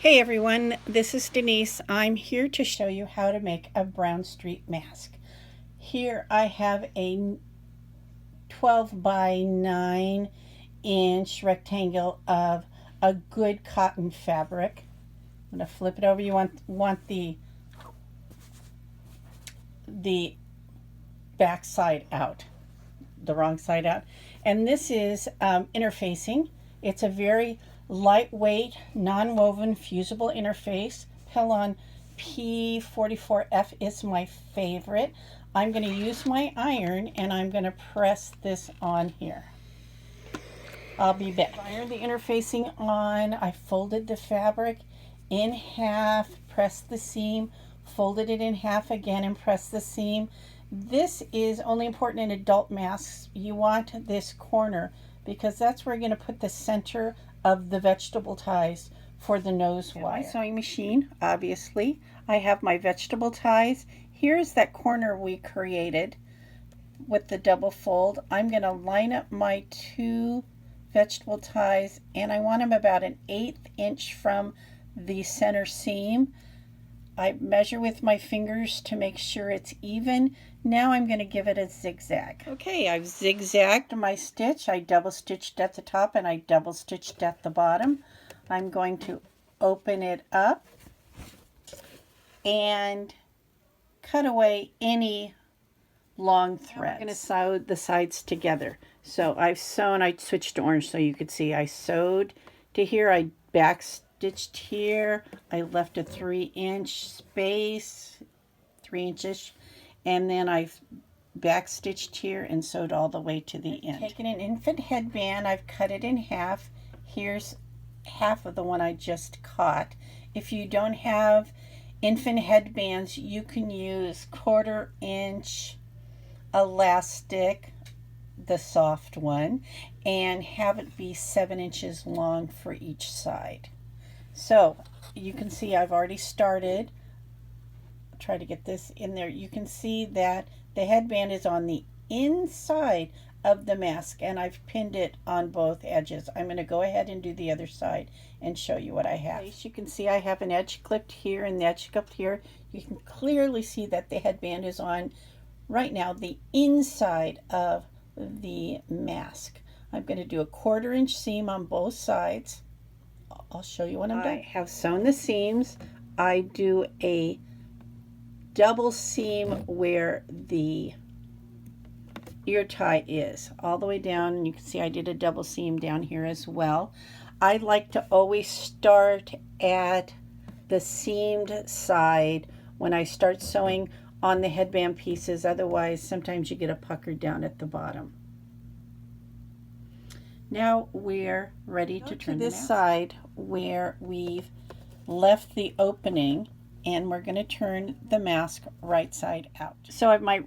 Hey everyone, this is Denise. I'm here to show you how to make a brown street mask. Here I have a 12 by 9 inch rectangle of a good cotton fabric. I'm going to flip it over. You want the back side out, the wrong side out. And this is interfacing. It's a very lightweight, non-woven, fusible interface. Pellon P44F is my favorite. I'm going to use my iron and I'm going to press this on here. I'll be back. I ironed the interfacing on. I folded the fabric in half, pressed the seam, folded it in half again and pressed the seam. This is only important in adult masks. You want this corner because that's where you're going to put the center of the vegetable ties for the nose wire. My sewing machine, obviously. I have my vegetable ties. Here's that corner we created with the double fold. I'm going to line up my two vegetable ties and I want them about an 1/8 inch from the center seam. I measure with my fingers to make sure it's even. Now I'm going to give it a zigzag. Okay, I've zigzagged my stitch. I double stitched at the top and I double stitched at the bottom. I'm going to open it up and cut away any long threads. I'm going to sew the sides together. So I've sewn, I switched to orange so you could see. I sewed to here, I back stitched here. I left a 3-inch space, 3 inches, and then I back stitched here and sewed all the way to the end. Taking an infant headband, I've cut it in half. Here's half of the one I just caught. If you don't have infant headbands, you can use 1/4 inch elastic, the soft one, and have it be 7 inches long for each side. So you can see I've already started. I'll try to get this in there. You can see that the headband is on the inside of the mask and I've pinned it on both edges. I'm going to go ahead and do the other side and show you what I have. You can see I have an edge clipped here and the edge clipped here. You can clearly see that the headband is on right now the inside of the mask. I'm going to do a 1/4 inch seam on both sides. I'll show you when I'm done. I have sewn the seams. I do a double seam where the ear tie is all the way down, and you can see I did a double seam down here as well. I like to always start at the seamed side when I start sewing on the headband pieces, otherwise sometimes you get a pucker down at the bottom. Now we're ready to turn this side where we've left the opening, and we're going to turn the mask right side out. So I have my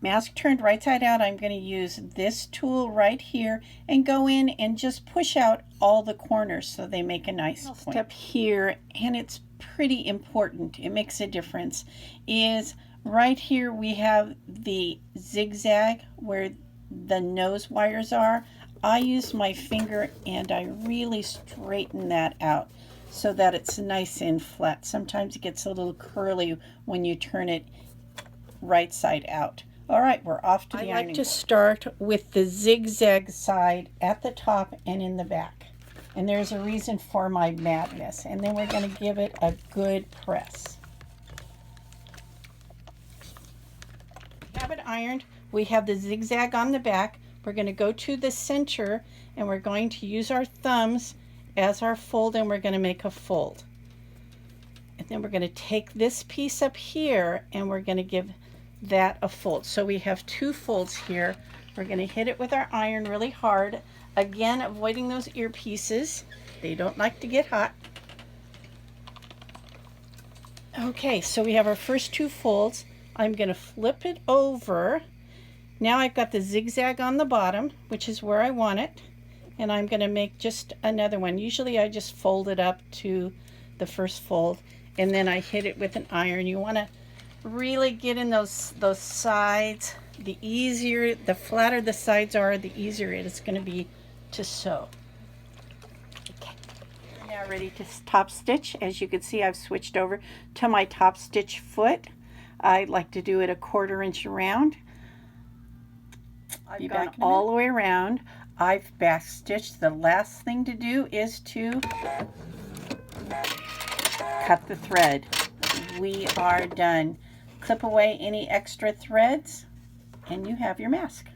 mask turned right side out. I'm going to use this tool right here and go in and just push out all the corners so they make a nice point. Step here, and it's pretty important, it makes a difference, is right here we have the zigzag where the nose wires are. I use my finger and I really straighten that out so that it's nice and flat. Sometimes it gets a little curly when you turn it right side out. All right, we're off to the ironing. I like to start with the zigzag side at the top and in the back. And there's a reason for my madness. And then we're going to give it a good press. We have it ironed. We have the zigzag on the back. We're going to go to the center and we're going to use our thumbs as our fold, and we're going to make a fold. And then we're going to take this piece up here and we're going to give that a fold. So we have 2 folds here. We're going to hit it with our iron really hard. Again, avoiding those ear pieces. They don't like to get hot. Okay, so we have our first 2 folds. I'm going to flip it over. Now I've got the zigzag on the bottom, which is where I want it, and I'm going to make just another one. Usually I just fold it up to the first fold, and then I hit it with an iron. You want to really get in those sides. The easier, the flatter the sides are, the easier it is going to be to sew. Okay. Now Ready to top stitch. As you can see, I've switched over to my top stitch foot. I like to do it a 1/4 inch around. I've gone all the way around. I've back stitched. The last thing to do is to cut the thread. We are done. Clip away any extra threads and you have your mask.